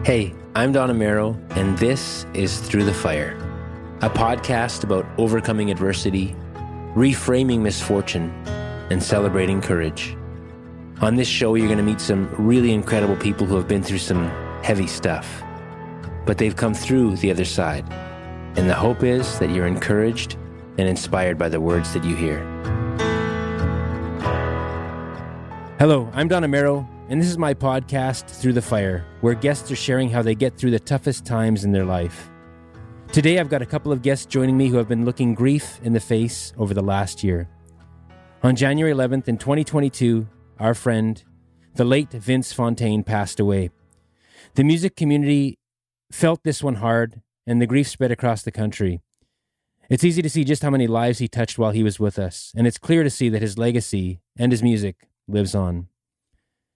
Hey, I'm Don Amero, and this is Through the Fire, a podcast about overcoming adversity, reframing misfortune, and celebrating courage. On this show, you're going to meet some really incredible people who have been through some heavy stuff, but they've come through the other side. And the hope is that you're encouraged and inspired by the words that you hear. Hello, I'm Don Amero, and this is my podcast, Through the Fire, where guests are sharing how they get through the toughest times in their life. Today, I've got a couple of guests joining me who have been looking grief in the face over the last year. On January 11th in 2022, our friend, the late Vince Fontaine, passed away. The music community felt this one hard, and the grief spread across the country. It's easy to see just how many lives he touched while he was with us, and it's clear to see that his legacy and his music lives on.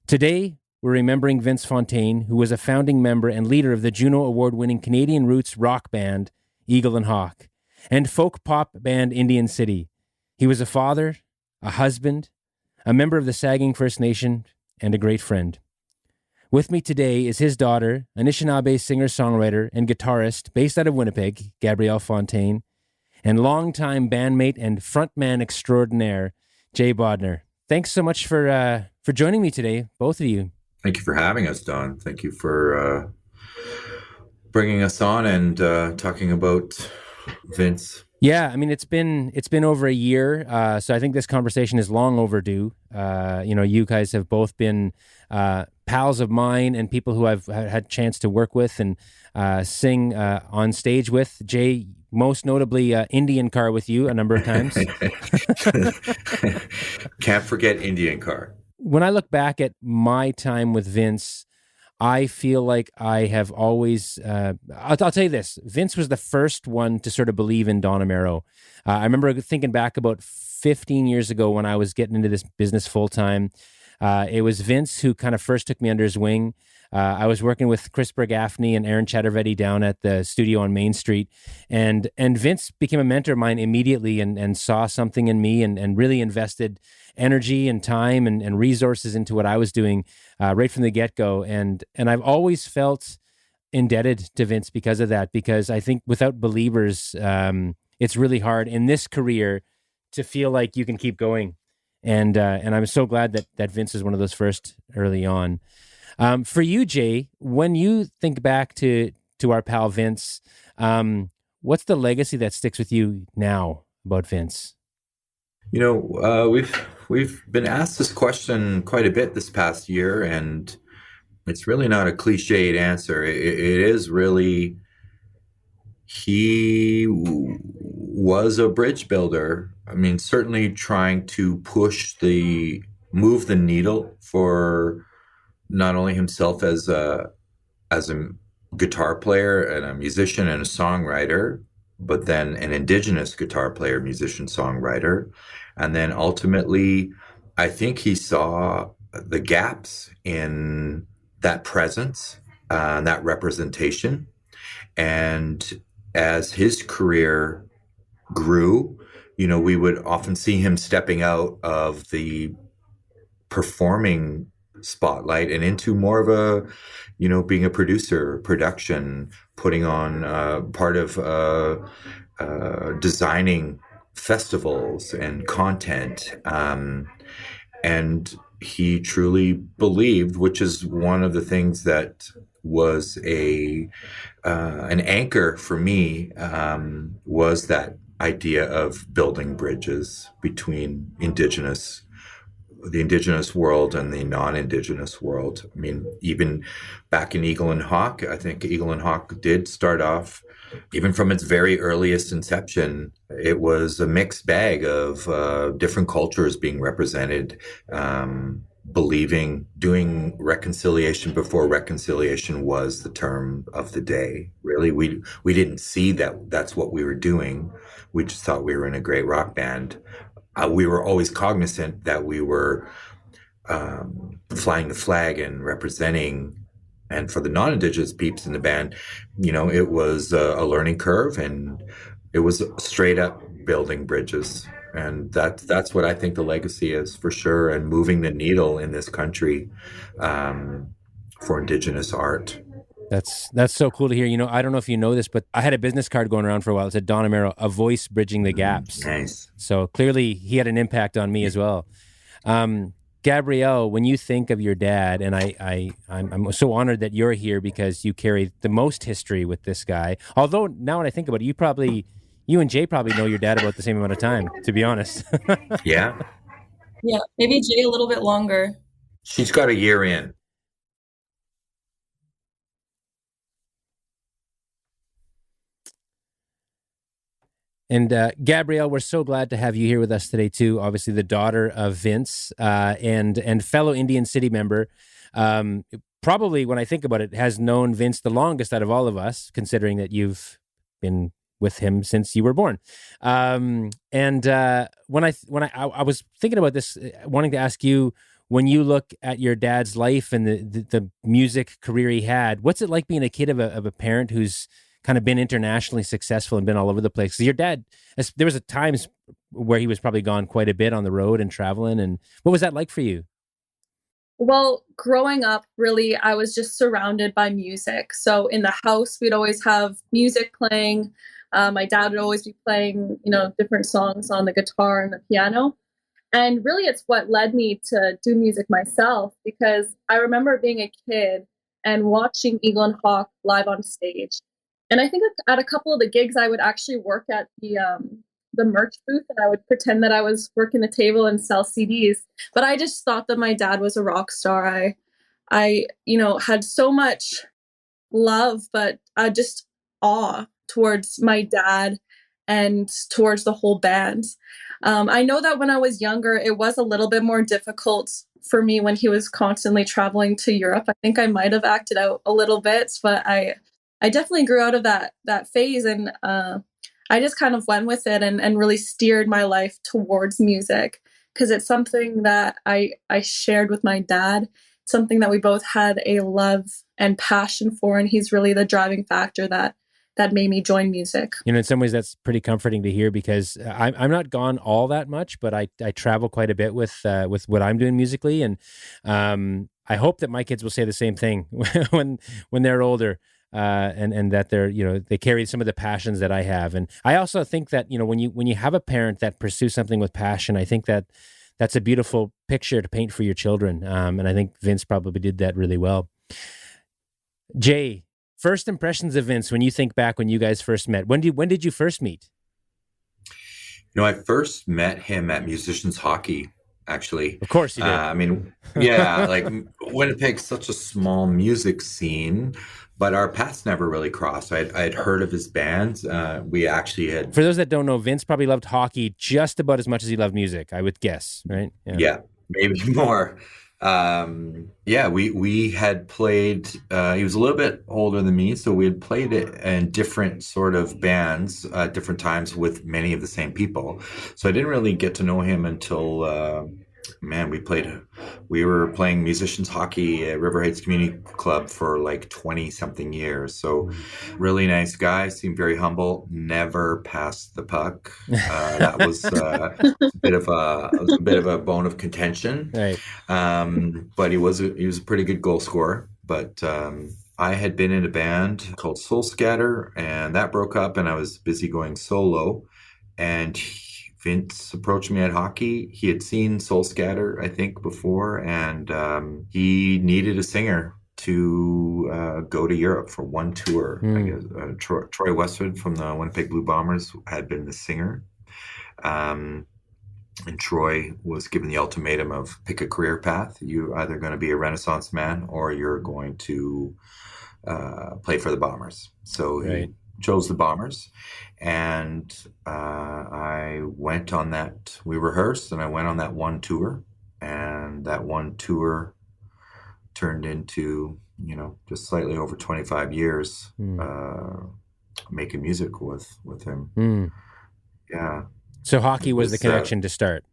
Today, we're remembering Vince Fontaine, who was a founding member and leader of the Juno Award-winning Canadian roots rock band Eagle and Hawk, and folk pop band Indian City. He was a father, a husband, a member of the Saugeen First Nation, and a great friend. With me today is his daughter, Anishinaabe singer-songwriter and guitarist based out of Winnipeg, Gabrielle Fontaine, and longtime bandmate and frontman extraordinaire, Jay Bodner. Thanks so much for joining me today, both of you. Thank you for having us, Don. Thank you for bringing us on and talking about Vince. Yeah, I mean, it's been over a year, so I think this conversation is long overdue. You guys have both been pals of mine and people who I've had a chance to work with and sing on stage with. Jay, most notably Indian Car with you a number of times. Can't forget Indian Car. When I look back at my time with Vince, I feel like I have always, I'll tell you this, Vince was the first one to sort of believe in Don Amero. I remember thinking back about 15 years ago when I was getting into this business full time. It was Vince who kind of first took me under his wing. I was working with Chris Bergaffney and Aaron Chattervetti down at the studio on Main Street. And Vince became a mentor of mine immediately and saw something in me and really invested energy and time and resources into what I was doing right from the get-go. And I've always felt indebted to Vince because of that, because I think without believers, it's really hard in this career to feel like you can keep going. And I'm so glad that Vince is one of those first early on. For you, Jay, when you think back to our pal Vince, what's the legacy that sticks with you now about Vince? You know, we've been asked this question quite a bit this past year, and it's really not a cliched answer. It is really, he was a bridge builder. I mean, certainly trying to move the needle for not only himself as a guitar player and a musician and a songwriter, but then an Indigenous guitar player, musician, songwriter. And then ultimately, I think he saw the gaps in that presence, that representation. And as his career grew, you know, we would often see him stepping out of the performing spotlight and into more of a, you know, being a producer, production, putting on part of designing festivals and content. And he truly believed, which is one of the things that was an anchor for me, was that idea of building bridges between the Indigenous world and the non-Indigenous world. I mean, even back in Eagle and Hawk, I think Eagle and Hawk did start off, even from its very earliest inception, it was a mixed bag of different cultures being represented, doing reconciliation before reconciliation was the term of the day. Really, we didn't see that's what we were doing. We just thought we were in a great rock band. We were always cognizant that we were flying the flag and representing. And for the non-Indigenous peeps in the band, you know, it was a learning curve, and it was straight up building bridges. And that's what I think the legacy is, for sure, and moving the needle in this country for Indigenous art. That's so cool to hear. I don't know if you know this, but I had a business card going around for a while. It said Don Amero, a voice bridging the gaps. Nice. So clearly he had an impact on me as well. Gabrielle, when you think of your dad, and I'm so honored that you're here because you carry the most history with this guy. Although now when I think about it, you and Jay probably know your dad about the same amount of time, to be honest. Yeah. Yeah, maybe Jay a little bit longer. She's got a year in. And Gabrielle, we're so glad to have you here with us today too. Obviously, the daughter of Vince and fellow Indian City member. Probably, when I think about it, has known Vince the longest out of all of us, considering that you've been with him since you were born. When I was thinking about this, wanting to ask you, when you look at your dad's life and the music career he had, what's it like being a kid of a parent who's kind of been internationally successful and been all over the place? 'Cause your dad, there was a times where he was probably gone quite a bit on the road and traveling. And what was that like for you? Well, growing up, really, I was just surrounded by music. So in the house, we'd always have music playing. My dad would always be playing, different songs on the guitar and the piano. And really, it's what led me to do music myself, because I remember being a kid and watching Eagle and Hawk live on stage. And I think at a couple of the gigs, I would actually work at the merch booth, and I would pretend that I was working the table and sell CDs. But I just thought that my dad was a rock star. I had so much love, but just awe towards my dad and towards the whole band. I know that when I was younger, it was a little bit more difficult for me when he was constantly traveling to Europe. I think I might have acted out a little bit, but I definitely grew out of that phase, and I just kind of went with it and really steered my life towards music, because it's something that I shared with my dad, something that we both had a love and passion for, and he's really the driving factor that made me join music. In some ways, that's pretty comforting to hear, because I'm not gone all that much, but I travel quite a bit with what I'm doing musically, and I hope that my kids will say the same thing when they're older. And that they carry some of the passions that I have. And I also think that, when you have a parent that pursues something with passion, I think that that's a beautiful picture to paint for your children. And I think Vince probably did that really well. Jay, first impressions of Vince, when you think back when you guys first met, when did you first meet? I first met him at Musicians Hockey, actually. Of course you did. Yeah, like Winnipeg's such a small music scene, but our paths never really crossed. I'd heard of his bands. We actually had... For those that don't know, Vince probably loved hockey just about as much as he loved music, I would guess, right? Yeah, maybe more. We had played... he was a little bit older than me, so we had played it in different sort of bands at different times with many of the same people. So I didn't really get to know him until... we were playing Musicians Hockey at River Heights Community Club for like 20 something years. So really nice guy, seemed very humble, never passed the puck. That was a bit of a bone of contention. Right. But he was a pretty good goal scorer. But I had been in a band called Soul Scatter, and that broke up, and I was busy going solo. And Vince approached me at hockey. He had seen Soul Scatter, I think, before, and he needed a singer to go to Europe for one tour. I guess, Troy Westwood from the Winnipeg Blue Bombers had been the singer. And Troy was given the ultimatum of pick a career path. You're either going to be a Renaissance man or you're going to play for the Bombers. So he chose the Bombers. And I went on that. We rehearsed, and I went on that one tour. And that one tour turned into, just slightly over 25 years making music with him. Yeah. So hockey was the connection to start.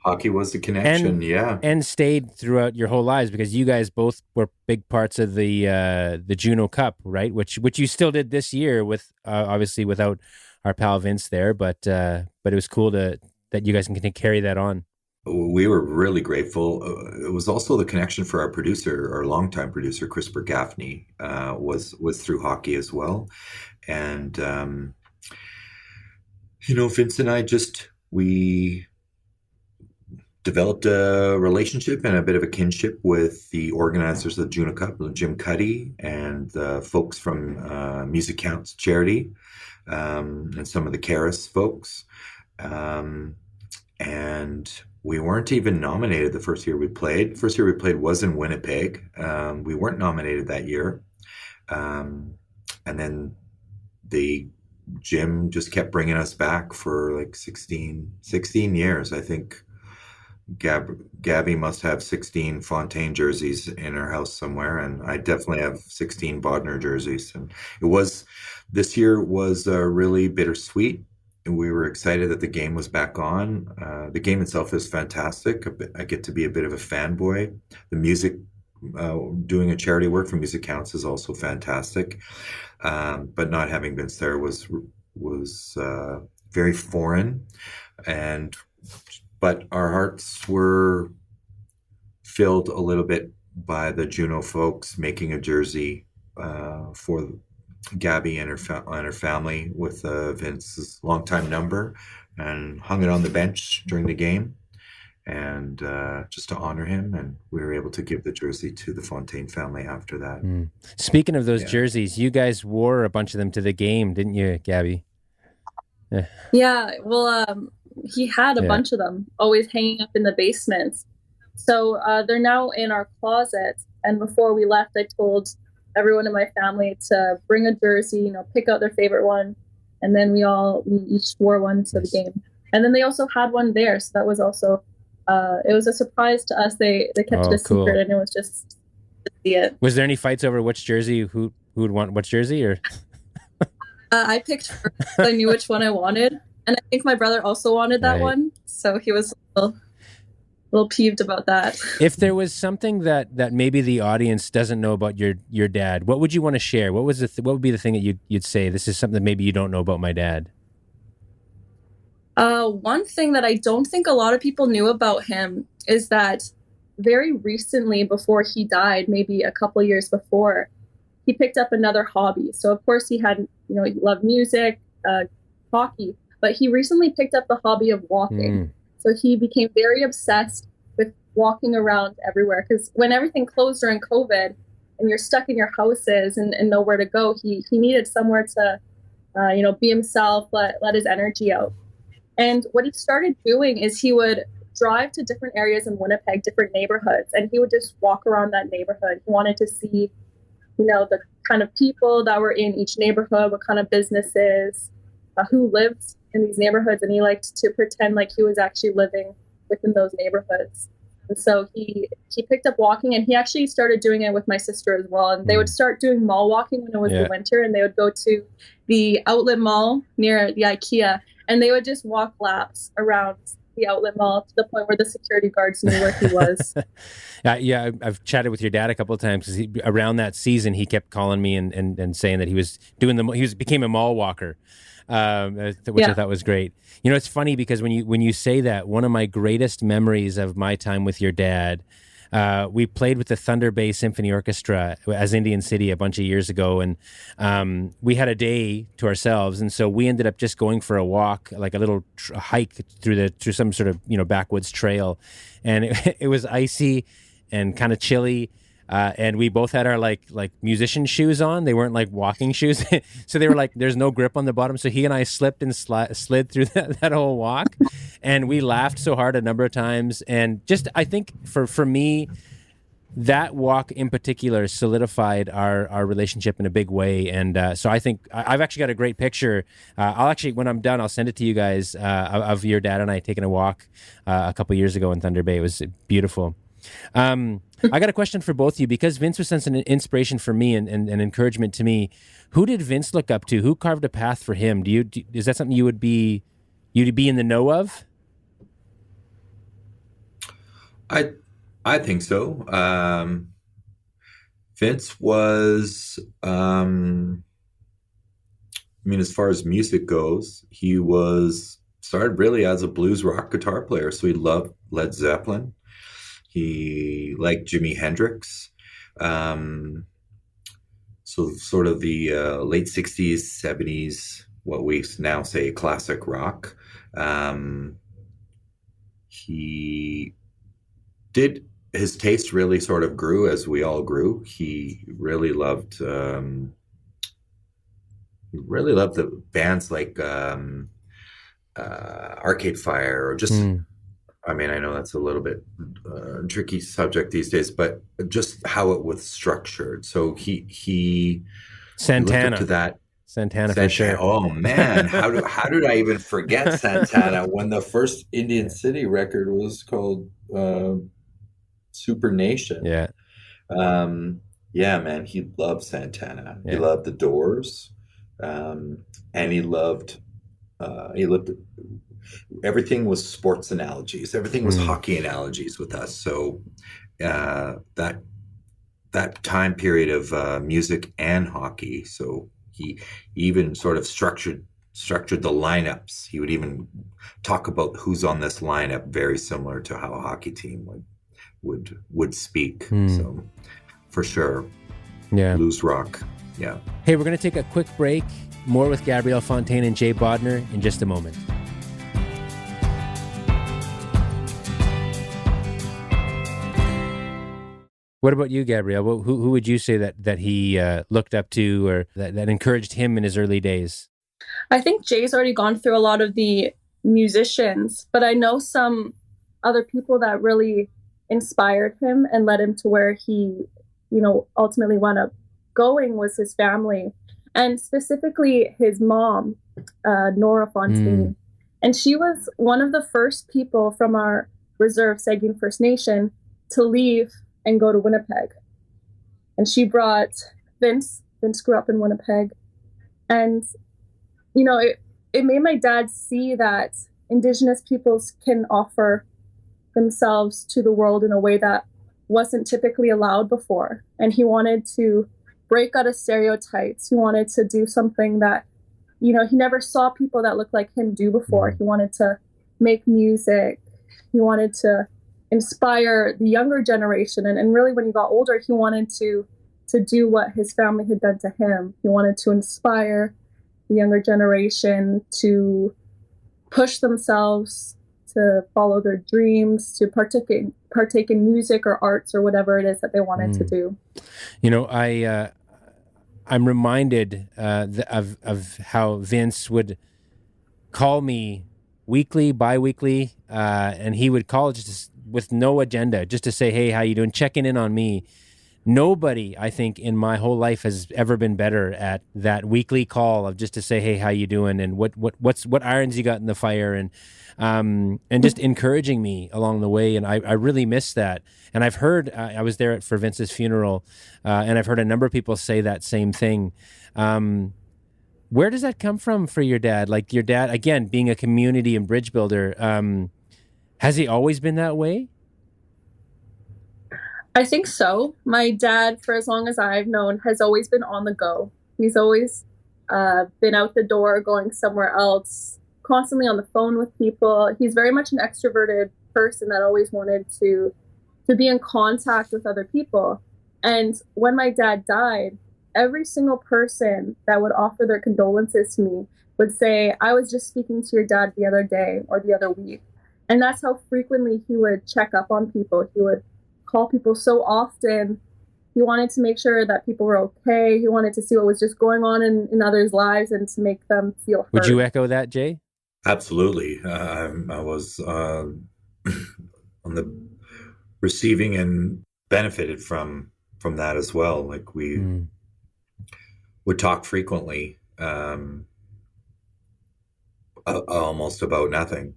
Hockey was the connection, and stayed throughout your whole lives, because you guys both were big parts of the Juno Cup, right? Which you still did this year with obviously without our pal Vince there, but it was cool that you guys can carry that on. we were really grateful. It was also the connection for our producer, our longtime producer, Chris Gaffney, was through hockey as well. And Vince and I we developed a relationship and a bit of a kinship with the organizers of the Juno Cup, Jim Cuddy, and the folks from Music Counts Charity, and some of the Caris folks. And we weren't even nominated the first year we played. First year we played was in Winnipeg. We weren't nominated that year. And then Jim just kept bringing us back for like 16 years. I think Gabby must have 16 Fontaine jerseys in her house somewhere, and I definitely have 16 Bodner jerseys. And this year was really bittersweet. We were excited that the game was back on. The game itself is fantastic. I get to be a bit of a fanboy. The music, doing a charity work for Music Counts is also fantastic. But not having Vince there was very foreign. But our hearts were filled a little bit by the Juno folks making a jersey for Gabby and her family with Vince's longtime number, and hung it on the bench during the game, and just to honor him. And we were able to give the jersey to the Fontaine family after that. Speaking of those jerseys, you guys wore a bunch of them to the game, didn't you, Gabby? Yeah, well, he had a bunch of them always hanging up in the basements. So they're now in our closet. And before we left, I told everyone in my family to bring a jersey, pick out their favorite one. And then we each wore one to the game. And then they also had one there. So that was also, it was a surprise to us. They kept it a secret, and it was just to see it. Was there any fights over which jersey, who would want which jersey, or? I picked first. I knew which one I wanted. And I think my brother also wanted that one. So he was a little peeved about that. If there was something that maybe the audience doesn't know about your dad, what would you want to share? What would be the thing that you'd say, this is something that maybe you don't know about my dad? One thing that I don't think a lot of people knew about him is that very recently, before he died, maybe a couple years before, he picked up another hobby. So of course he had, he loved music, hockey, but he recently picked up the hobby of walking. So he became very obsessed with walking around everywhere, because when everything closed during COVID and you're stuck in your houses and nowhere to go, he needed somewhere to, be himself, let his energy out. And what he started doing is he would drive to different areas in Winnipeg, different neighborhoods, and he would just walk around that neighborhood. He wanted to see, the kind of people that were in each neighborhood, what kind of businesses, who lived in these neighborhoods, and he liked to pretend like he was actually living within those neighborhoods. And so he picked up walking, and he actually started doing it with my sister as well. And they would start doing mall walking when it was the winter, and they would go to the outlet mall near the IKEA, and they would just walk laps around the outlet mall to the point where the security guards knew where he was. I've chatted with your dad a couple of times, because around that season he kept calling me and saying that he was doing became a mall walker, which I thought was great. It's funny because when you say that, one of my greatest memories of my time with your dad, we played with the Thunder Bay Symphony Orchestra as Indian City a bunch of years ago, and we had a day to ourselves, and so we ended up just going for a walk, like a little hike through some sort of backwoods trail, and it was icy and kind of chilly. And we both had our like musician shoes on. They weren't like walking shoes. So they were like, there's no grip on the bottom. So he and I slipped and slid through that whole walk. And we laughed so hard a number of times. And just, I think for me, that walk in particular solidified our relationship in a big way. And so I think I've actually got a great picture. I'll actually, when I'm done, I'll send it to you guys of your dad and I taking a walk a couple years ago in Thunder Bay. It was beautiful. I got a question for both of you, because Vince was such an inspiration for me and an encouragement to me. Who did Vince look up to? Who carved a path for him? Is that something you'd be in the know of? I think so. Vince was, as far as music goes, he started really as a blues rock guitar player. So he loved Led Zeppelin. He liked Jimi Hendrix. So sort of the late 60s, 70s, what we now say classic rock. He did, his taste really sort of grew as we all grew. He really loved the bands like Arcade Fire, or just, I mean, I know that's a little bit tricky subject these days, but just how it was structured. So he Santana. looked up to that. Santana for sure. Oh man, how did I even forget Santana when the first Indian City record was called Super Nation? Yeah. Yeah, man, he loved Santana. Yeah. He loved the Doors, and he loved everything was sports analogies. Everything was hockey analogies with us. So that time period of music and hockey. So he even sort of structured the lineups. He would even talk about who's on this lineup, very similar to how a hockey team would speak. So for sure, yeah, blues rock. Yeah. Hey, we're going to take a quick break. More with Gabrielle Fontaine and Jay Bodner in just a moment. What about you, Gabrielle? Who would you say that he looked up to, or that encouraged him in his early days? I think Jay's already gone through a lot of the musicians, but I know some other people that really inspired him and led him to where he, ultimately wound up going, was his family, and specifically his mom, Nora Fontaine. And she was one of the first people from our reserve, Saugeen First Nation, to leave and go to Winnipeg. And she brought Vince. Vince grew up in Winnipeg. And, it made my dad see that Indigenous peoples can offer themselves to the world in a way that wasn't typically allowed before. And he wanted to break out of stereotypes. He wanted to do something that, he never saw people that looked like him do before. He wanted to make music. He wanted to inspire the younger generation. And really, when he got older, he wanted to do what his family had done to him. He wanted to inspire the younger generation to push themselves, to follow their dreams, to partake in music or arts or whatever it is that they wanted to do. I'm reminded of how Vince would call me weekly, bi-weekly, and he would call just with no agenda, just to say, "Hey, how you doing?" Checking in on me. Nobody, I think, in my whole life has ever been better at that weekly call of just to say, "Hey, how you doing?" and what irons you got in the fire, and just encouraging me along the way. And I really miss that. And I've heard, I was there for Vince's funeral, and I've heard a number of people say that same thing. Where does that come from for your dad? Like your dad, again, being a community and bridge builder, has he always been that way? I think so. My dad, for as long as I've known, has always been on the go. He's always been out the door, going somewhere else, constantly on the phone with people. He's very much an extroverted person that always wanted to be in contact with other people. And when my dad died, every single person that would offer their condolences to me would say, "I was just speaking to your dad the other day or the other week." And that's how frequently he would check up on people. He would call people so often. He wanted to make sure that people were okay. He wanted to see what was just going on in others' lives and to make them feel heard. Would you echo that, Jay? Absolutely. I was on the receiving and benefited from that as well. Like we would talk frequently, almost about nothing.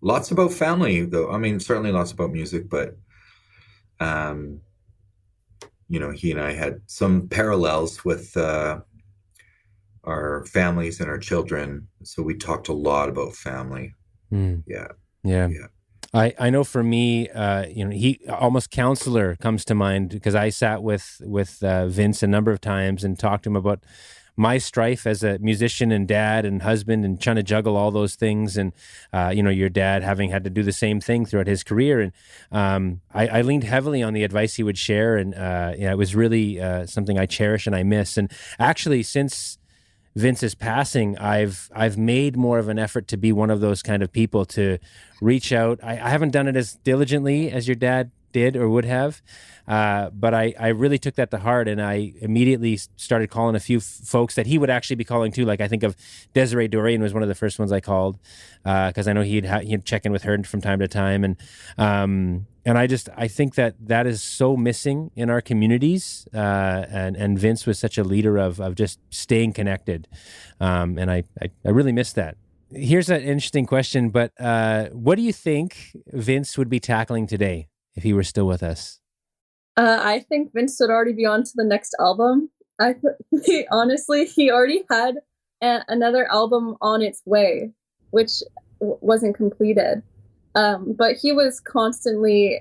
Lots about family, though. I mean, certainly lots about music, but he and I had some parallels with our families and our children. So we talked a lot about family. Yeah. I know for me, he almost counselor comes to mind, because I sat with Vince a number of times and talked to him about my strife as a musician and dad and husband and trying to juggle all those things. And, your dad having had to do the same thing throughout his career. And I leaned heavily on the advice he would share. And it was really something I cherish and I miss. And actually, since Vince's passing, I've made more of an effort to be one of those kind of people to reach out. I haven't done it as diligently as your dad did or would have, but I really took that to heart, and I immediately started calling a few folks that he would actually be calling too. Like I think of Desiree Dorian was one of the first ones I called because I know he'd check in with her from time to time, and I think that is so missing in our communities, and Vince was such a leader of just staying connected, and I really miss that. Here's an interesting question, but what do you think Vince would be tackling today if he were still with us? I think Vince would already be on to the next album. Honestly, he already had another album on its way, which wasn't completed. But he was constantly,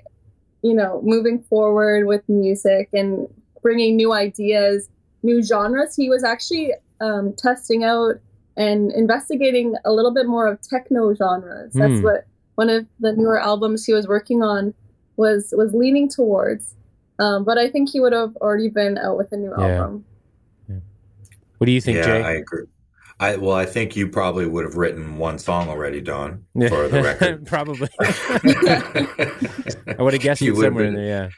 moving forward with music and bringing new ideas, new genres. He was actually testing out and investigating a little bit more of techno genres. That's what one of the newer albums he was working on was leaning towards. But I think he would have already been out with a new album. Yeah. What do you think, Jay? I agree. I think you probably would have written one song already, Don, for the record. Probably. I would have guessed it somewhere in there, yeah.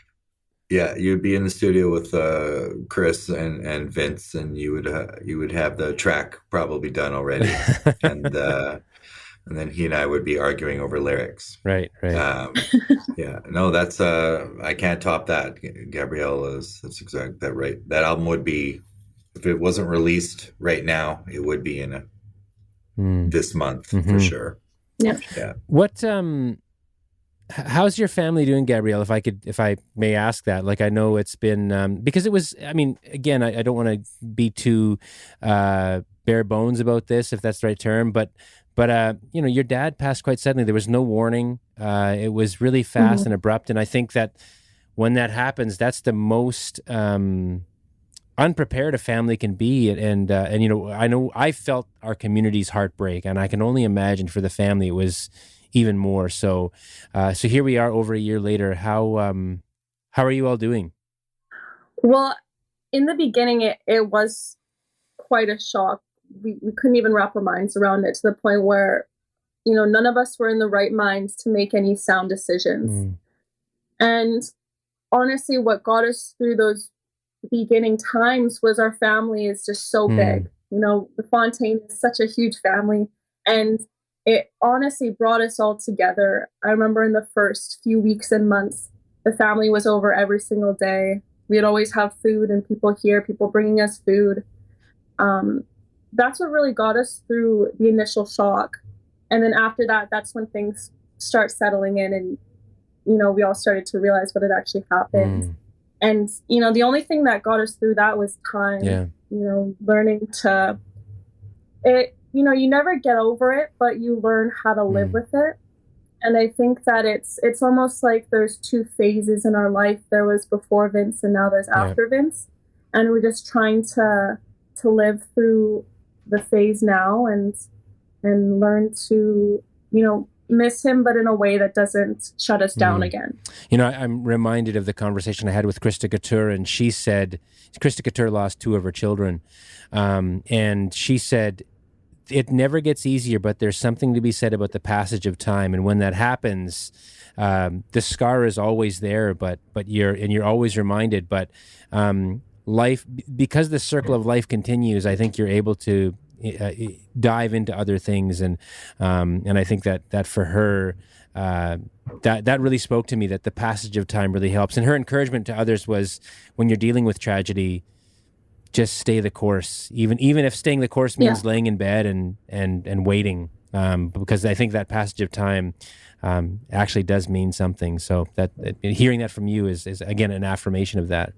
Yeah, you'd be in the studio with Chris and Vince, and you would have the track probably done already, and then he and I would be arguing over lyrics. Right. Yeah, no, that's I can't top that. Gabrielle that's exactly that right. That album would be, if it wasn't released right now, it would be in this month for sure. Yeah. What how's your family doing, Gabrielle? If I may ask that. Like, I know it's been because it was. I mean, again, I don't want to be too bare bones about this, if that's the right term, but your dad passed quite suddenly. There was no warning. It was really fast and abrupt, and I think that when that happens, that's the most unprepared a family can be. And I know I felt our community's heartbreak, and I can only imagine for the family it was even more. So here we are over a year later. How are you all doing? Well, in the beginning, it was quite a shock. We couldn't even wrap our minds around it, to the point where, none of us were in the right minds to make any sound decisions. And honestly, what got us through those beginning times was our family is just so big. The Fontaine is such a huge family, and it honestly brought us all together. I remember in the first few weeks and months, the family was over every single day. We'd always have food and people bringing us food. That's what really got us through the initial shock. And then after that, that's when things start settling in, and, we all started to realize what had actually happened. And, the only thing that got us through that was time. Yeah. Learning to it, you never get over it, but you learn how to live with it. And I think that it's almost like there's two phases in our life. There was before Vince, and now there's after Vince. And we're just trying to live through the phase now and learn to, miss him, but in a way that doesn't shut us down again. I'm reminded of the conversation I had with Krista Couture, and she said, Krista Couture lost two of her children. And she said, it never gets easier, but there's something to be said about the passage of time. And when that happens, the scar is always there, but you're always reminded. But life, because the circle of life continues, I think you're able to dive into other things, and I think that for her, that really spoke to me. That the passage of time really helps, and her encouragement to others was, when you're dealing with tragedy, just stay the course, even if staying the course means laying in bed and waiting, because I think that passage of time actually does mean something. So that hearing that from you is again an affirmation of that.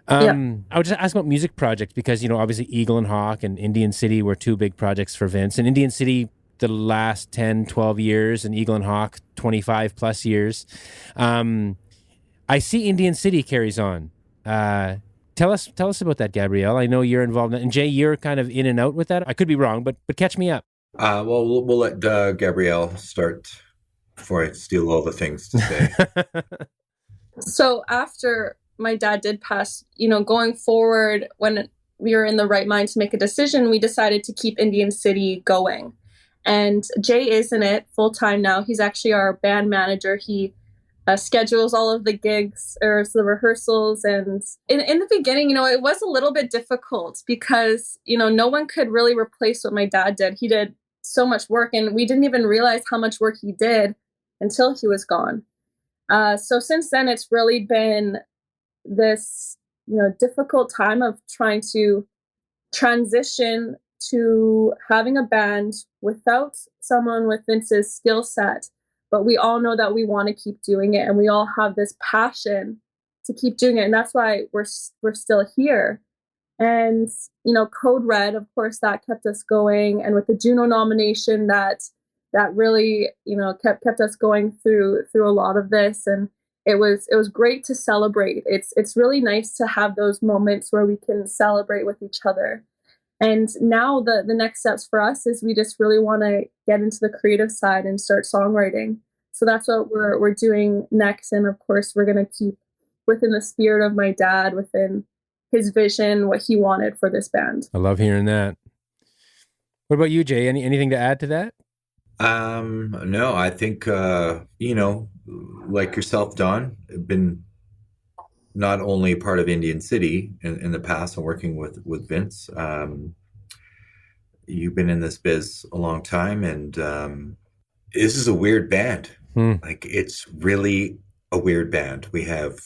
I would just ask about music projects, because obviously Eagle and Hawk and Indian City were two big projects for Vince, and Indian City the last 10, 12 years, and Eagle and Hawk 25 plus years. I see Indian City carries on. Tell us about that, Gabrielle. I know you're involved in it. And Jay, you're kind of in and out with that. I could be wrong, but catch me up. Well, we'll let Gabrielle start before I steal all the things to say. So after my dad did pass, going forward, when we were in the right mind to make a decision, we decided to keep Indian City going. And Jay is in it full time now. He's actually our band manager. He schedules all of the gigs or the rehearsals. And in the beginning, it was a little bit difficult because, no one could really replace what my dad did. He did so much work, and we didn't even realize how much work he did until he was gone. So since then, it's really been this, difficult time of trying to transition to having a band without someone with Vince's skill set. But we all know that we want to keep doing it, and we all have this passion to keep doing it. And that's why we're still here. And, Code Red, of course, that kept us going. And with the Juno nomination, that really, kept us going through a lot of this. And it was great to celebrate. It's really nice to have those moments where we can celebrate with each other. And now the next steps for us is we just really want to get into the creative side and start songwriting. So that's what we're doing next. And of course, we're going to keep within the spirit of my dad, within his vision, what he wanted for this band. I love hearing that. What about you, Jay? Anything to add to that? No, I think, like yourself, Don, been not only part of Indian City in the past and working with Vince. You've been in this biz a long time, and this is a weird band. Like, it's really a weird band. We have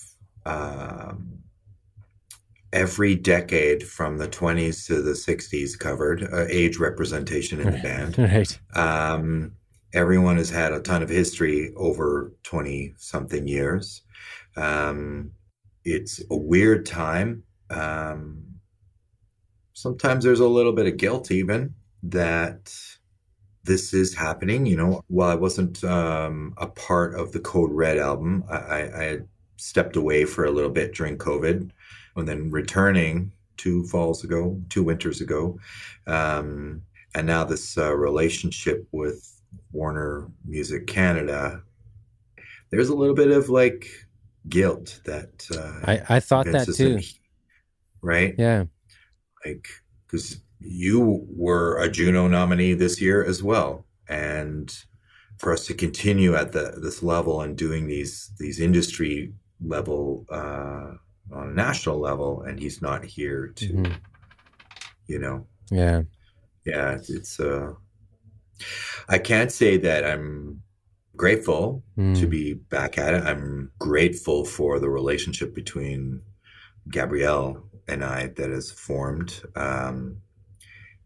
every decade from the 20s to the 60s covered, age representation in the band. Right. Everyone has had a ton of history over 20-something years. It's a weird time. Sometimes there's a little bit of guilt even that this is happening. While I wasn't a part of the Code Red album, I had stepped away for a little bit during COVID, and then returning 2 winters ago. And now this relationship with Warner Music Canada, there's a little bit of like guilt that I thought Vince that too. Right? Yeah. Like, because you were a Juno nominee this year as well. And for us to continue at this level and doing these industry level on a national level, and he's not here to, Yeah. It's I can't say that I'm grateful to be back at it. I'm grateful for the relationship between Gabrielle and I that has formed.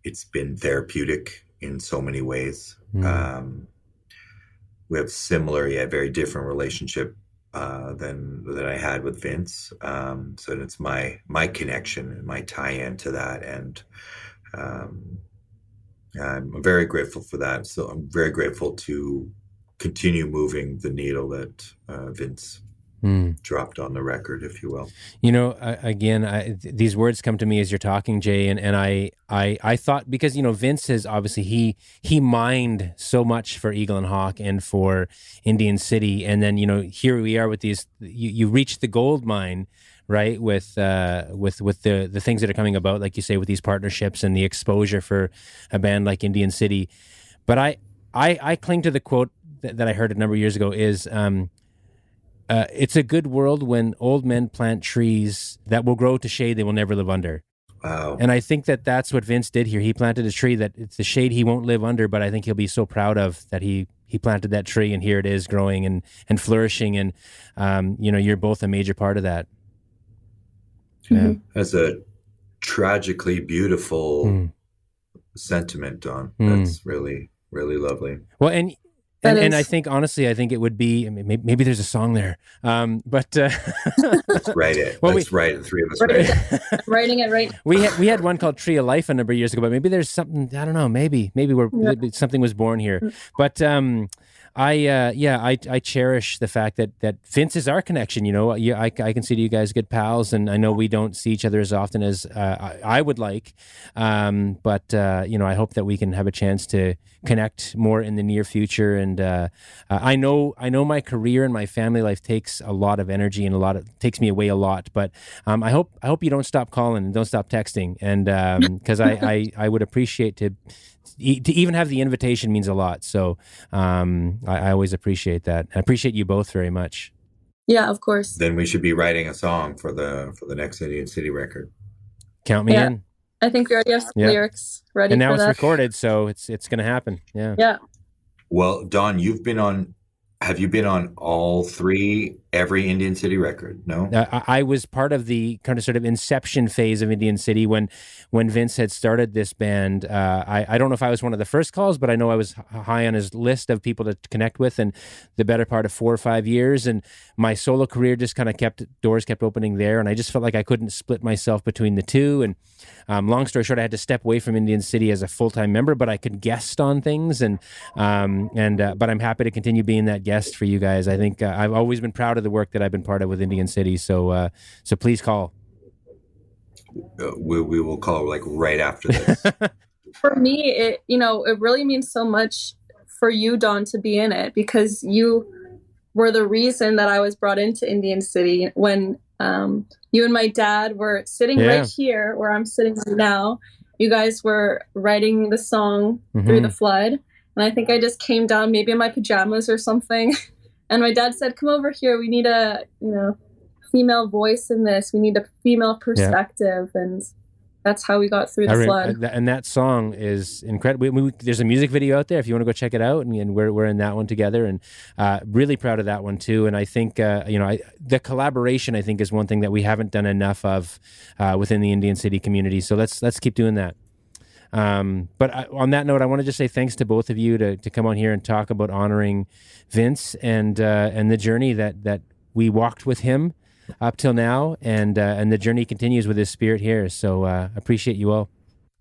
It's been therapeutic in so many ways. We have similar yet very different relationship than I had with Vince. So it's my connection and my tie-in to that, and I'm very grateful for that. So I'm very grateful to continue moving the needle that Vince dropped on the record, if you will. Again, these words come to me as you're talking, Jay, and I thought, because Vince has obviously he mined so much for Eagle and Hawk and for Indian City, and then here we are with these. You reach the gold mine, right? With the things that are coming about, like you say, with these partnerships and the exposure for a band like Indian City. But I cling to the quote that I heard a number of years ago is. It's a good world when old men plant trees that will grow to shade they will never live under. Wow. And I think that that's what Vince did here. He planted a tree that it's the shade he won't live under, but I think he'll be so proud of that he planted that tree, and here it is growing and flourishing. And, you're both a major part of that. Yeah. That's a tragically beautiful sentiment, Don. That's really, really lovely. Well, and I think, honestly, it would be, maybe there's a song there, but... Let's write it. Let's write it. The three of us write it. I'm writing it right now. We had one called Tree of Life a number of years ago, but maybe there's something, I don't know, maybe something was born here. But I cherish the fact that Vince is our connection. You know, I consider you guys good pals, and I know we don't see each other as often as I would like. But I hope that we can have a chance to connect more in the near future. And I know my career and my family life takes a lot of energy and takes me away a lot. But I hope you don't stop calling and don't stop texting, and because I would appreciate to even have the invitation means a lot. So I always appreciate that. I appreciate you both very much. Yeah, of course. Then we should be writing a song for the next Indian City record. Count me in. I think we already have some lyrics ready. And now it's recorded, so it's going to happen. Yeah. Yeah. Well, Dawn, have you been on all three, every Indian City record? No? I was part of the kind of sort of inception phase of Indian City when Vince had started this band. I don't know if I was one of the first calls, but I know I was high on his list of people to connect with, and the better part of 4 or 5 years. And my solo career just kind of kept opening there. And I just felt like I couldn't split myself between the two. And long story short, I had to step away from Indian City as a full-time member, but I could guest on things. But I'm happy to continue being that guest for you guys. I think I've always been proud of the work that I've been part of with Indian City. So please call. We will call like right after this. For me, it really means so much for you, Dawn, to be in it, because you were the reason that I was brought into Indian City when you and my dad were sitting right here where I'm sitting right now. You guys were writing the song Through the Flood. And I think I just came down maybe in my pajamas or something. And my dad said, come over here. We need a, female voice in this. We need a female perspective. Yeah. And that's how we got Through the Flood. And that song is incredible. There's a music video out there if you want to go check it out. And we're in that one together, and really proud of that one too. And I think, the collaboration, I think, is one thing that we haven't done enough of within the Indian City community. So let's keep doing that. But on that note, I want to just say thanks to both of you to come on here and talk about honoring Vince and the journey that we walked with him up till now, and the journey continues with his spirit here. So appreciate you all.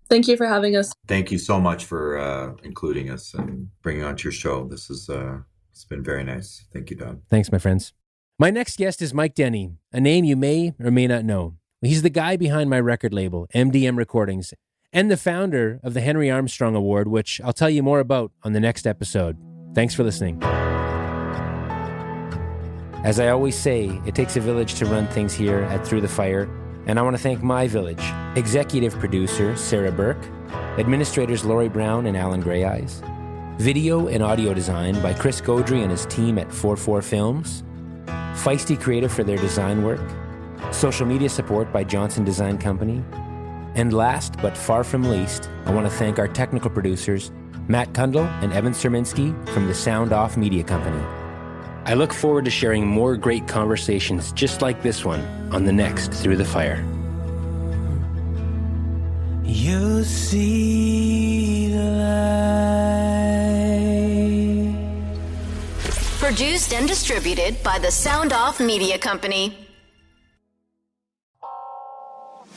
Thank you for having us. Thank you so much for including us and bringing on to your show. This is it's been very nice. Thank you, Don. Thanks, my friends. My next guest is Mike Denny, a name you may or may not know. He's the guy behind my record label, MDM Recordings, and the founder of the Henry Armstrong Award, which I'll tell you more about on the next episode. Thanks for listening. As I always say, it takes a village to run things here at Through the Fire, and I want to thank my village, executive producer Sarah Burke, administrators Lori Brown and Alan Greyeyes, video and audio design by Chris Gaudry and his team at 44 Films, Feisty Creative for their design work, social media support by Johnson Design Company, and last but far from least, I want to thank our technical producers, Matt Kundle and Evan Serminski from the Sound Off Media Company. I look forward to sharing more great conversations just like this one on the next Through the Fire. You see the light. Produced and distributed by the Sound Off Media Company.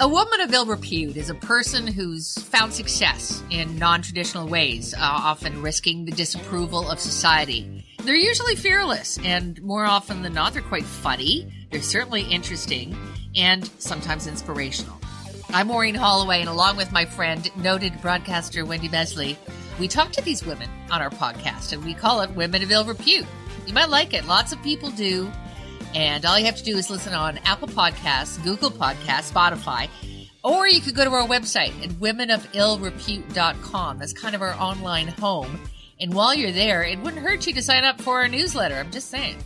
A woman of ill repute is a person who's found success in non-traditional ways, often risking the disapproval of society. They're usually fearless, and more often than not, they're quite funny. They're certainly interesting, and sometimes inspirational. I'm Maureen Holloway, and along with my friend, noted broadcaster Wendy Besley, we talk to these women on our podcast, and we call it Women of Ill Repute. You might like it. Lots of people do. And all you have to do is listen on Apple Podcasts, Google Podcasts, Spotify, or you could go to our website at womenofillrepute.com. That's kind of our online home. And while you're there, it wouldn't hurt you to sign up for our newsletter. I'm just saying.